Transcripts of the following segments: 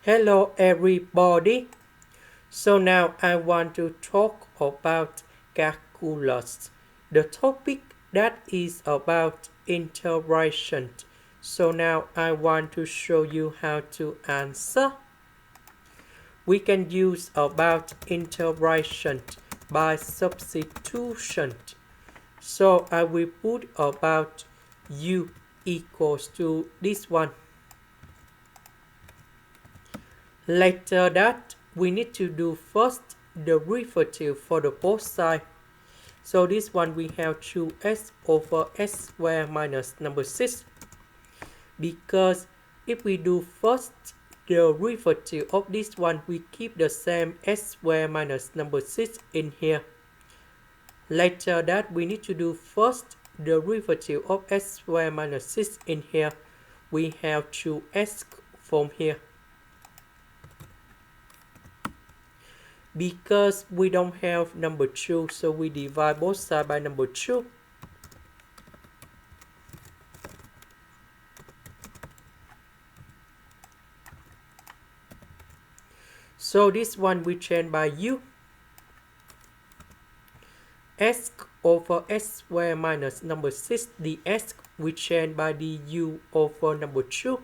Hello everybody. So now I want to talk about calculus. The topic that is about integration. So now I want to show you how to answer. We can use about integration by substitution. So I will put about u equals to this one. Later that, we need to do first the derivative for the both sides. So this one we have 2s over s squared minus number 6. Because if we do first the derivative of this one, we keep the same s squared minus number 6 in here. Later that, we need to do first the derivative of s squared minus 6 in here. We have 2s from here. Because we don't have number 2, so we divide both sides by number 2. So this one we change by u. S over s squared minus number 6, the s we change by the u over number 2.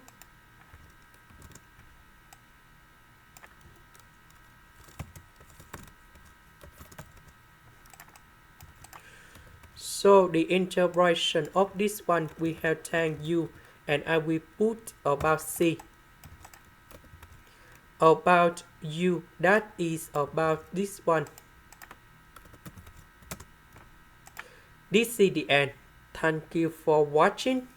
So the integration of this one we have tan u, and I will put about c. About u, that is about this one. This is the end. Thank you for watching.